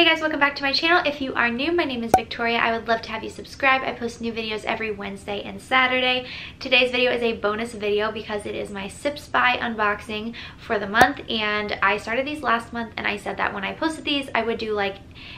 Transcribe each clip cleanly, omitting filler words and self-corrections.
Hey guys, welcome back to my channel. If you are new, my name is Victoria. I would love to have you subscribe. I post new videos every Wednesday and Saturday. Today's video is a bonus video because it is my SIPS buy unboxing for the month, and I started these last month and I said that when I posted these I would do like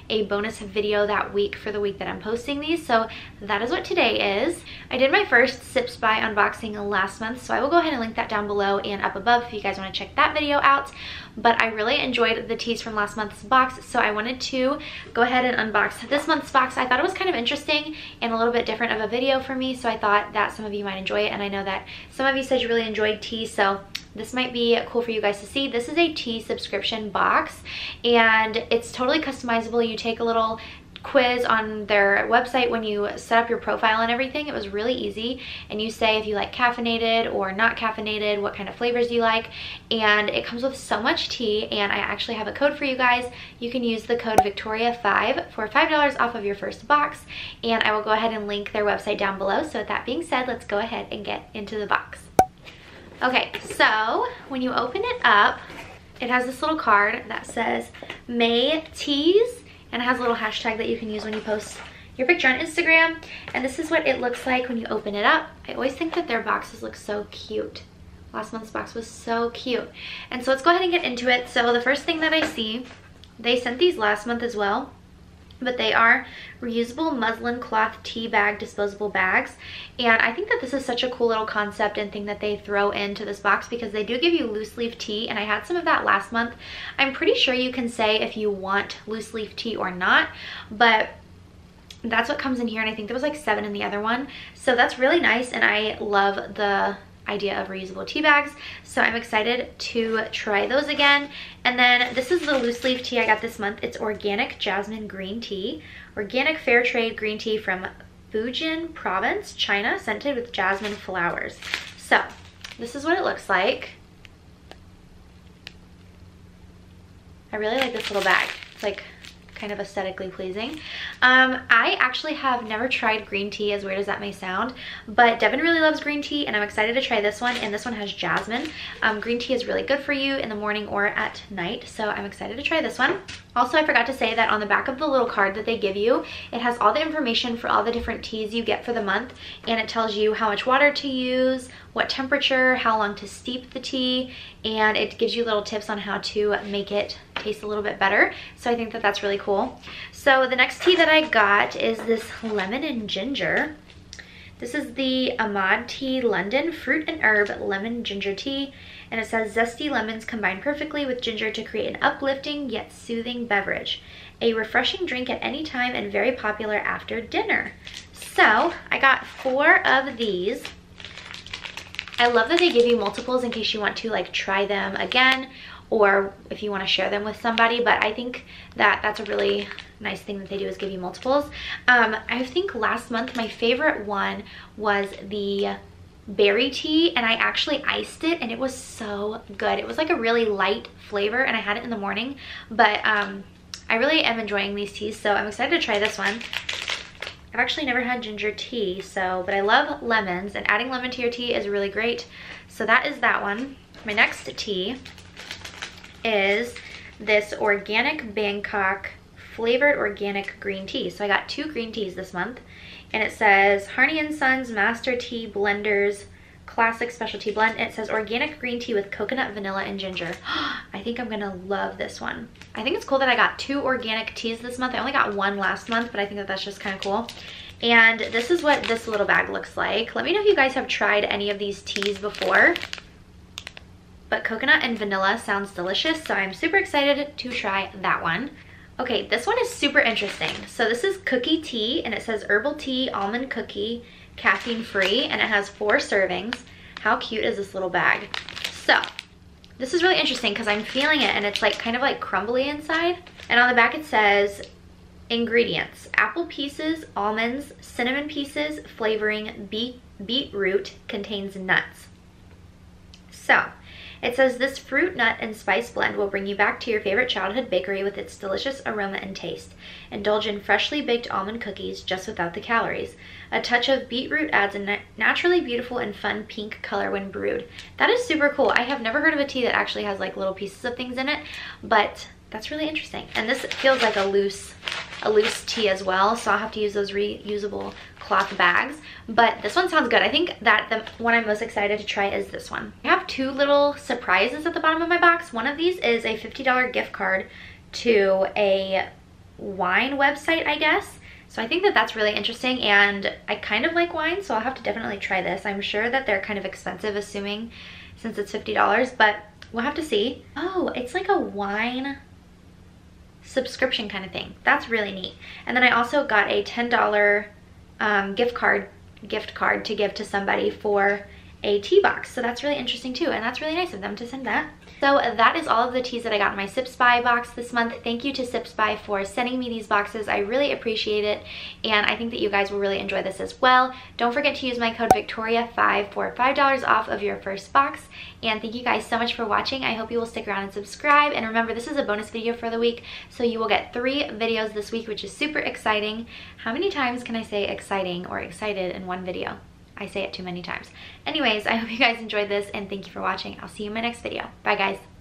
a bonus video that week for the week that I'm posting these, so that is what today is. I did my first SIPS buy unboxing last month, so I will go ahead and link that down below and up above if you guys want to check that video out. But I really enjoyed the teas from last month's box, so I wanted to go ahead and unbox this month's box. I thought it was kind of interesting and a little bit different of a video for me, so I thought that some of you might enjoy it, and I know that some of you said you really enjoyed tea, so this might be cool for you guys to see. This is a tea subscription box, and it's totally customizable. You take a little quiz on their website when you set up your profile and everything. It was really easy, and you say if you like caffeinated or not caffeinated, what kind of flavors you like, and it comes with so much tea. And I actually have a code for you guys. You can use the code Victoria5 for $5 off of your first box, and I will go ahead and link their website down below. So with that being said, let's go ahead and get into the box. Okay, so when you open it up, it has this little card that says May Teas, and it has a little hashtag that you can use when you post your picture on Instagram. And this is what it looks like when you open it up. I always think that their boxes look so cute. Last month's box was so cute. And so let's go ahead and get into it. So the first thing that I see, they sent these last month as well, but they are reusable muslin cloth tea bag disposable bags. And I think that this is such a cool little concept and thing that they throw into this box, because they do give you loose leaf tea, and I had some of that last month. I'm pretty sure you can say if you want loose leaf tea or not, but that's what comes in here, and I think there was like 7 in the other one. So that's really nice, and I love the idea of reusable tea bags, so I'm excited to try those again. And then this is the loose leaf tea I got this month. It's organic jasmine green tea, organic fair trade green tea from Fujian province, China, scented with jasmine flowers. So this is what it looks like. I really like this little bag. It's like kind of aesthetically pleasing. I actually have never tried green tea, as weird as that may sound, but Devin really loves green tea, and I'm excited to try this one. And this one has jasmine. Green tea is really good for you in the morning or at night, so I'm excited to try this one. Also, I forgot to say that on the back of the little card that they give you, it has all the information for all the different teas you get for the month, and it tells you how much water to use, what temperature, how long to steep the tea, and it gives you little tips on how to make it taste a little bit better. So I think that that's really cool. So the next tea that I got is this lemon and ginger. This is the Ahmad Tea London Fruit and Herb Lemon Ginger Tea, and it says zesty lemons combine perfectly with ginger to create an uplifting yet soothing beverage. A refreshing drink at any time and very popular after dinner. So I got 4 of these. I love that they give you multiples in case you want to like try them again, or if you want to share them with somebody, but I think that that's a really nice thing that they do, is give you multiples. I think last month my favorite one was the berry tea, and I actually iced it, and it was so good. It was like a really light flavor, and I had it in the morning, but I really am enjoying these teas, so I'm excited to try this one. I've actually never had ginger tea, but I love lemons, and adding lemon to your tea is really great. So that is that one. My next tea is this organic Bangkok flavored organic green tea. So I got 2 green teas this month, and it says Harney & Sons Master Tea Blenders Classic Specialty Blend. It says organic green tea with coconut, vanilla, and ginger. I think I'm gonna love this one. I think it's cool that I got 2 organic teas this month. I only got 1 last month, but I think that that's just kind of cool. And this is what this little bag looks like. Let me know if you guys have tried any of these teas before, but coconut and vanilla sounds delicious, so I'm super excited to try that one. Okay, this one is super interesting. So this is cookie tea, and it says herbal tea, almond cookie, caffeine free, and it has 4 servings. How cute is this little bag? So this is really interesting because I'm feeling it, and it's like kind of like crumbly inside. And on the back it says ingredients: apple pieces, almonds, cinnamon pieces, flavoring, beetroot, contains nuts. So it says this fruit, nut, and spice blend will bring you back to your favorite childhood bakery with its delicious aroma and taste. Indulge in freshly baked almond cookies just without the calories. A touch of beetroot adds a naturally beautiful and fun pink color when brewed. That is super cool. I have never heard of a tea that actually has like little pieces of things in it, but that's really interesting. And this feels like a loose tee as well, so I'll have to use those reusable cloth bags. But this one sounds good. I think that the one I'm most excited to try is this one. I have two little surprises at the bottom of my box. One of these is a $50 gift card to a wine website, I guess. So I think that that's really interesting, and I kind of like wine, so I'll have to definitely try this. I'm sure that they're kind of expensive, assuming since it's $50, but we'll have to see. Oh, it's like a wine subscription kind of thing. That's really neat. And then I also got a $10 gift card to give to somebody for a tea box. So that's really interesting too, and that's really nice of them to send that. So that is all of the teas that I got in my SIPS buy box this month. Thank you to SIPS buy for sending me these boxes. I really appreciate it, and I think that you guys will really enjoy this as well. Don't forget to use my code Victoria5 for $5 off of your first box. And thank you guys so much for watching. I hope you will stick around and subscribe. And remember, this is a bonus video for the week, so you will get 3 videos this week, which is super exciting. How many times can I say exciting or excited in one video? I say it too many times. Anyways, I hope you guys enjoyed this, and thank you for watching. I'll see you in my next video. Bye, guys.